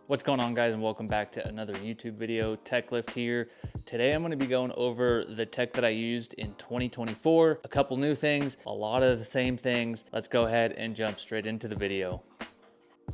What's going on, guys, and welcome back to another YouTube video. Tech Lift here. Today I'm going to be going over the tech that I used in 2024, a couple new things, a lot of the same things. Let's go ahead and jump straight into the video.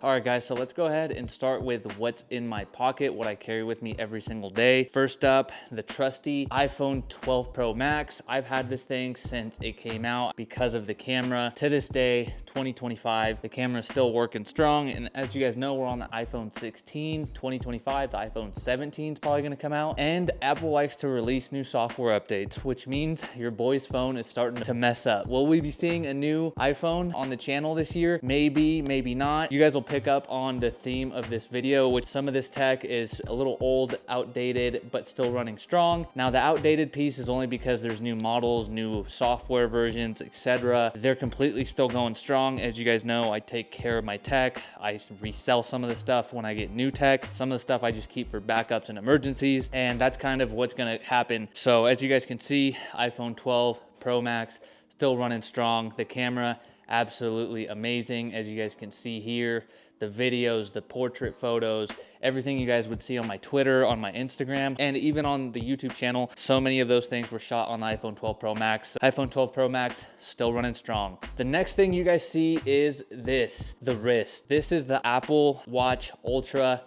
All right, guys, so let's go ahead and start with what's in my pocket, what I carry with me every single day. First up, the trusty iPhone 12 Pro Max. I've had this thing since it came out because of the camera. To this day, 2025, the camera is still working strong. And as you guys know, we're on the iPhone 16, 2025, the iPhone 17 is probably gonna come out. And Apple likes to release new software updates, which means your boy's phone is starting to mess up. Will we be seeing a new iPhone on the channel this year? Maybe, maybe not. You guys will pick up on the theme of this video, which some of this tech is a little old, outdated, but still running strong. Now, the outdated piece is only because there's new models, new software versions, etc. They're completely still going strong. As you guys know, I take care of my tech. I resell some of the stuff when I get new tech. Some of the stuff I just keep for backups and emergencies, and that's kind of what's gonna happen. So as you guys can see, iPhone 12 Pro Max still running strong. The camera, absolutely amazing. As you guys can see here, the videos, the portrait photos, everything you guys would see on my Twitter, on my Instagram, and even on the YouTube channel. So many of those things were shot on the iPhone 12 Pro Max. iPhone 12 Pro Max still running strong. The next thing you guys see is this, the wrist. This is the Apple Watch Ultra.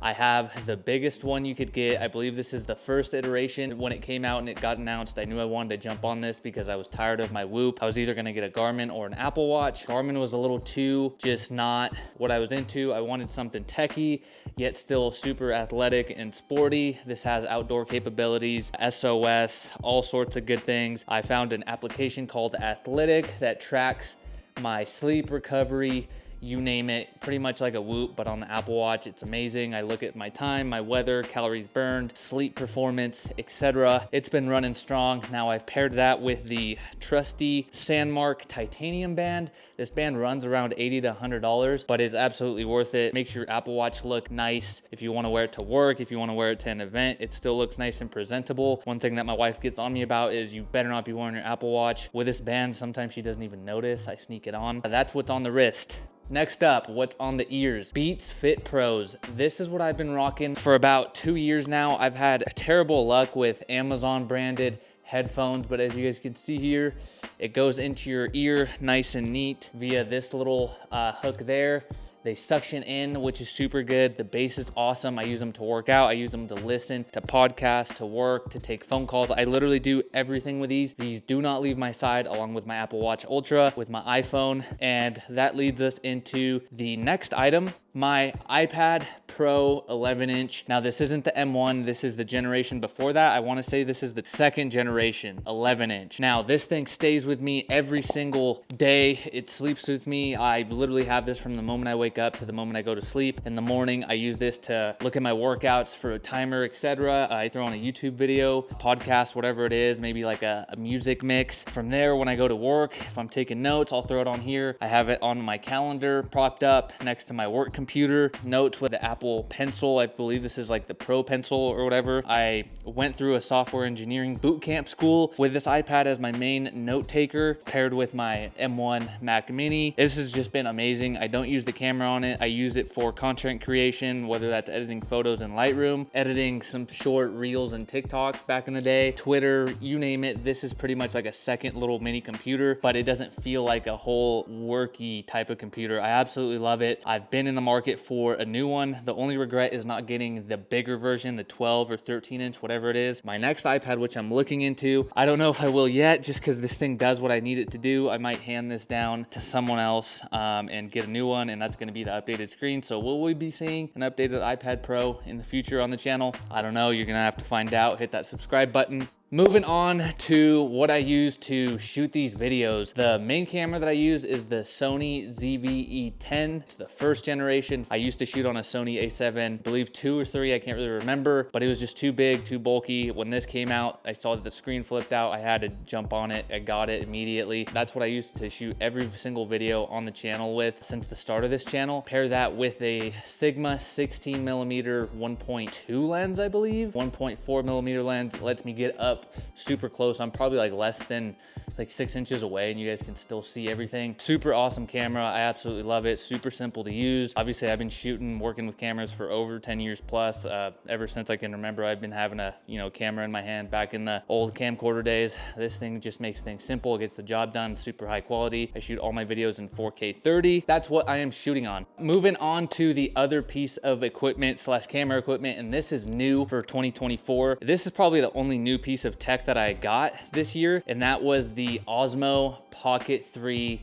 I have the biggest one you could get. I believe this is the first iteration. When it came out and it got announced, I knew I wanted to jump on this because I was tired of my Whoop. I was either gonna get a Garmin or an Apple Watch. Garmin was a little too just not what I was into. I wanted something techy, yet still super athletic and sporty. This has outdoor capabilities, SOS, all sorts of good things. I found an application called Athletic that tracks my sleep recovery, you name it, pretty much like a Whoop, but on the Apple Watch. It's amazing. I look at my time, my weather, calories burned, sleep performance, etc. It's been running strong. Now I've paired that with the trusty Sandmark titanium band. This band runs around $80 to $100, but is absolutely worth it. Makes your Apple Watch look nice. If you want to wear it to work, if you want to wear it to an event, it still looks nice and presentable. One thing that my wife gets on me about is you better not be wearing your Apple Watch with this band. Sometimes she doesn't even notice. I sneak it on. That's what's on the wrist. Next up, what's on the ears? Beats Fit Pros. This is what I've been rocking for about 2 years now. I've had terrible luck with Amazon branded headphones, but as you guys can see here, it goes into your ear nice and neat via this little hook there. They suction in, which is super good. The bass is awesome. I use them to work out. I use them to listen, to podcast, to work, to take phone calls. I literally do everything with these. These do not leave my side, along with my Apple Watch Ultra, with my iPhone. And that leads us into the next item, my iPad Pro 11-inch. Now, this isn't the M1. This is the generation before that. I want to say this is the second generation 11-inch. Now, this thing stays with me every single day. It sleeps with me. I literally have this from the moment I wake up to the moment I go to sleep. In the morning, I use this to look at my workouts for a timer, etc. I throw on a YouTube video, podcast, whatever it is, maybe like a music mix. From there, when I go to work, if I'm taking notes, I'll throw it on here. I have it on my calendar propped up next to my work computer. Notes with the Apple Pencil. I believe this is like the Pro Pencil or whatever. I went through a software engineering boot camp school with this iPad as my main note taker, paired with my M1 Mac Mini. This has just been amazing. I don't use the camera on it. I use it for content creation, whether that's editing photos in Lightroom, editing some short reels and TikToks back in the day, Twitter, you name it. This is pretty much like a second little mini computer, but it doesn't feel like a whole worky type of computer. I absolutely love it. I've been in the market for a new one. The only regret is not getting the bigger version, the 12 or 13-inch, whatever it is. My next iPad, which I'm looking into, I don't know if I will yet, just because this thing does what I need it to do. I might hand this down to someone else and get a new one, and that's going to be the updated screen. So will we be seeing an updated iPad Pro in the future on the channel? I don't know. You're going to have to find out. Hit that subscribe button. Moving on to what I use to shoot these videos. The main camera that I use is the Sony ZV-E10. It's the first generation. I used to shoot on a Sony A7, I believe 2 or 3, I can't really remember, but it was just too big, too bulky. When this came out, I saw that the screen flipped out. I had to jump on it. I got it immediately. That's what I used to shoot every single video on the channel with since the start of this channel. Pair that with a Sigma 16mm 1.2 lens, I believe. 1.4mm lens lets me get up super close. I'm probably like less than like 6 inches away and you guys can still see everything. Super awesome camera. I absolutely love it. Super simple to use. Obviously, I've been shooting, working with cameras for over 10 years plus. Ever since I can remember, I've been having a, camera in my hand back in the old camcorder days. This thing just makes things simple. It gets the job done, super high quality. I shoot all my videos in 4K 30. That's what I am shooting on. Moving on to the other piece of equipment slash camera equipment, and this is new for 2024. This is probably the only new piece of tech that I got this year, and that was the OSMO Pocket 3.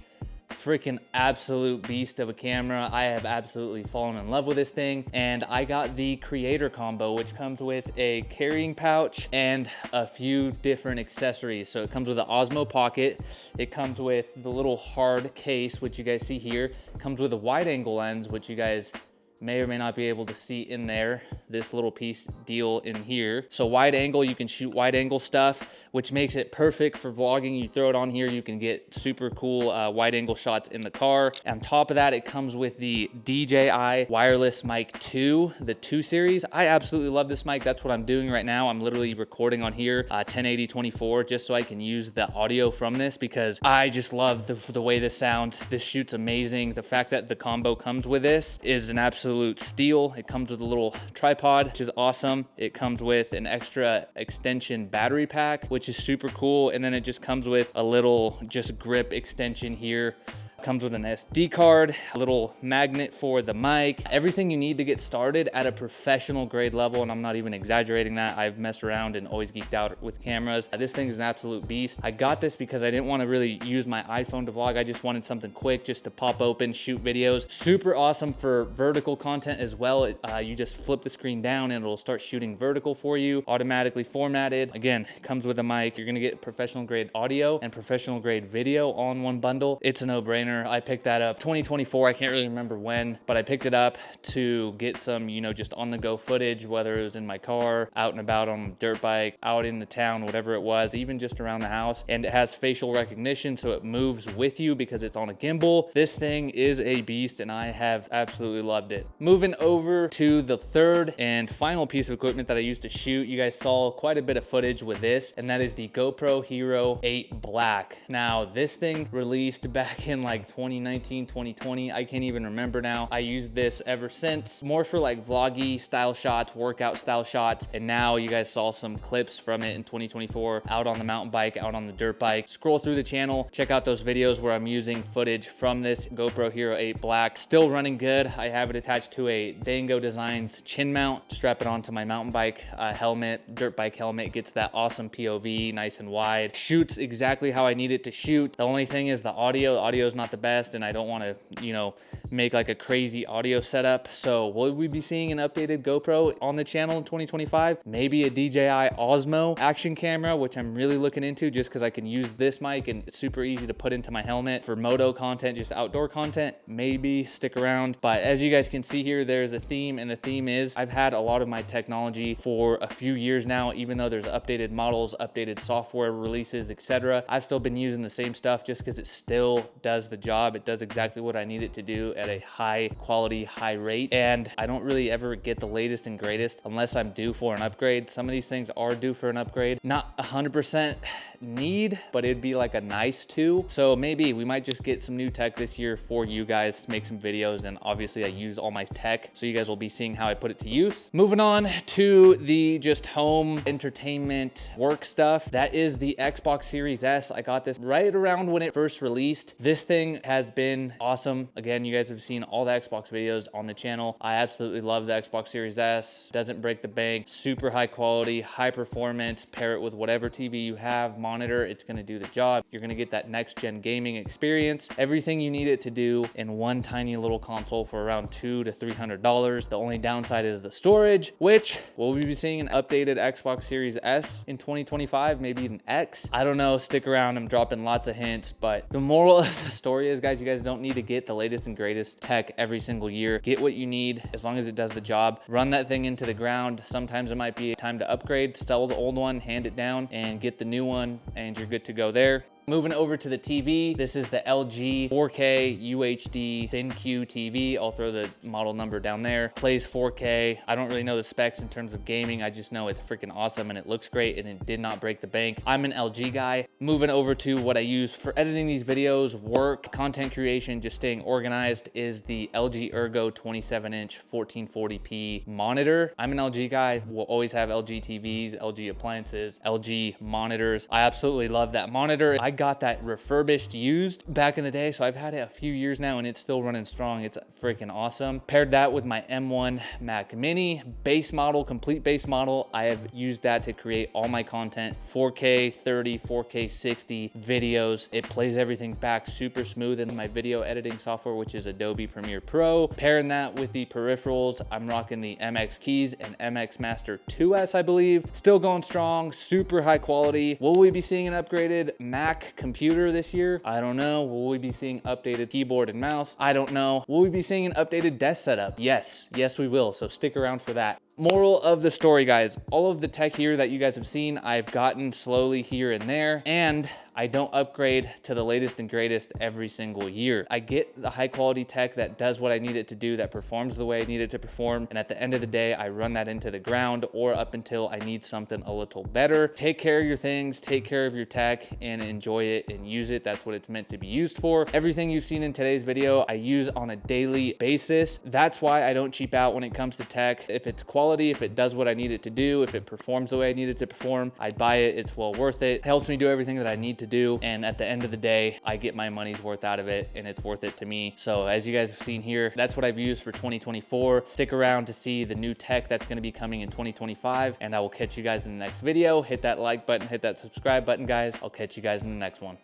Freaking absolute beast of a camera. I have absolutely fallen in love with this thing, and I got the creator combo, which comes with a carrying pouch and a few different accessories. So it comes with the OSMO Pocket, it comes with the little hard case, which you guys see here, it comes with a wide angle lens, which you guys may or may not be able to see in there, this little piece deal in here. So wide angle, you can shoot wide angle stuff, which makes it perfect for vlogging. You throw it on here, you can get super cool wide angle shots in the car. On top of that, it comes with the DJI wireless mic 2, the 2 series. I absolutely love this mic. That's what I'm doing right now. I'm literally recording on here 1080/24 just so I can use the audio from this, because I just love the way this sounds. This shoots amazing. The fact that the combo comes with this is an absolute steal. It comes with a little tripod, which is awesome. It comes with an extra extension battery pack, which is super cool. And then it just comes with a little just grip extension here. Comes with an SD card, a little magnet for the mic, everything you need to get started at a professional grade level. And I'm not even exaggerating that. I've messed around and always geeked out with cameras. This thing is an absolute beast. I got this because I didn't want to really use my iPhone to vlog. I just wanted something quick just to pop open, shoot videos. Super awesome for vertical content as well. You just flip the screen down and it'll start shooting vertical for you, automatically formatted. Again, it comes with a mic. You're gonna get professional grade audio and professional grade video all in one bundle. It's a no-brainer. I picked that up 2024. I can't really remember when, but I picked it up to get some, just on the go footage, whether it was in my car, out and about on a dirt bike, out in the town, whatever it was, even just around the house. And it has facial recognition, so it moves with you because it's on a gimbal. This thing is a beast and I have absolutely loved it. Moving over to the third and final piece of equipment that I used to shoot. You guys saw quite a bit of footage with this, and that is the GoPro Hero 8 Black. Now, this thing released back in like 2019, 2020. I can't even remember now. I used this ever since, more for like vloggy style shots, workout style shots. And now you guys saw some clips from it in 2024, out on the mountain bike, out on the dirt bike. Scroll through the channel, check out those videos where I'm using footage from this GoPro Hero 8 Black. Still running good. I have it attached to a Dango Designs chin mount. Strap it onto my mountain bike helmet, dirt bike helmet. It gets that awesome POV, nice and wide. Shoots exactly how I need it to shoot. The only thing is the audio. The audio is not the best, and I don't want to, make like a crazy audio setup. So will we be seeing an updated GoPro on the channel in 2025? Maybe a DJI OSMO action camera, which I'm really looking into just because I can use this mic and it's super easy to put into my helmet for moto content, just outdoor content. Maybe stick around. But as you guys can see here, there's a theme, and the theme is I've had a lot of my technology for a few years now, even though there's updated models, updated software releases, etc. I've still been using the same stuff just because it still does the job. It does exactly what I need it to do at a high quality, high rate. And I don't really ever get the latest and greatest unless I'm due for an upgrade. Some of these things are due for an upgrade. Not 100% need, but it'd be like a nice to. So maybe we might just get some new tech this year for you guys, make some videos. And obviously I use all my tech, so you guys will be seeing how I put it to use. Moving on to the just home entertainment work stuff. That is the Xbox Series S. I got this right around when it first released. This thing has been awesome. Again, you guys have seen all the Xbox videos on the channel. I absolutely love the Xbox Series S. Doesn't break the bank, super high quality, high performance. Pair it with whatever TV you have, monitor, it's gonna do the job. You're gonna get that next gen gaming experience. Everything you need it to do in one tiny little console for around $200 to $300. The only downside is the storage, which will we be seeing an updated Xbox Series S in 2025, maybe an X? I don't know, stick around, I'm dropping lots of hints. But the moral of the story is, guys, you guys don't need to get the latest and greatest tech every single year. Get what you need as long as it does the job. Run that thing into the ground. Sometimes it might be time to upgrade, sell the old one, hand it down, and get the new one, and you're good to go there. Moving over to the TV, this is the LG 4K UHD ThinQ TV. I'll throw the model number down there. Plays 4K. I don't really know the specs in terms of gaming. I just know it's freaking awesome and it looks great and it did not break the bank. I'm an LG guy. Moving over to what I use for editing these videos, work, content creation, just staying organized, is the LG Ergo 27-inch 1440p monitor. I'm an LG guy. We'll always have LG TVs, LG appliances, LG monitors. I absolutely love that monitor. I got that refurbished used back in the day, so I've had it a few years now and it's still running strong. It's freaking awesome. Paired that with my M1 Mac Mini base model, complete base model. I have used that to create all my content, 4K 30, 4K 60 videos. It plays everything back super smooth in my video editing software, which is Adobe Premiere Pro. Pairing that with the peripherals, I'm rocking the MX Keys and MX Master 2S, I believe. Still going strong, super high quality. Will we be seeing an upgraded Mac computer this year? I don't know. Will we be seeing updated keyboard and mouse? I don't know. Will we be seeing an updated desk setup? Yes, we will. So stick around for that. Moral of the story, guys, all of the tech here that you guys have seen, I've gotten slowly here and there, and I don't upgrade to the latest and greatest every single year. I get the high quality tech that does what I need it to do, that performs the way I need it to perform, and at the end of the day, I run that into the ground or up until I need something a little better. Take care of your things, take care of your tech, and enjoy it and use it. That's what it's meant to be used for. Everything you've seen in today's video, I use on a daily basis. That's why I don't cheap out when it comes to tech. If it's quality, if it does what I need it to do, if it performs the way I need it to perform, I buy it. It's well worth it. It helps me do everything that I need to do. And at the end of the day, I get my money's worth out of it and it's worth it to me. So as you guys have seen here, that's what I've used for 2024. Stick around to see the new tech that's going to be coming in 2025. And I will catch you guys in the next video. Hit that like button, hit that subscribe button, guys. I'll catch you guys in the next one.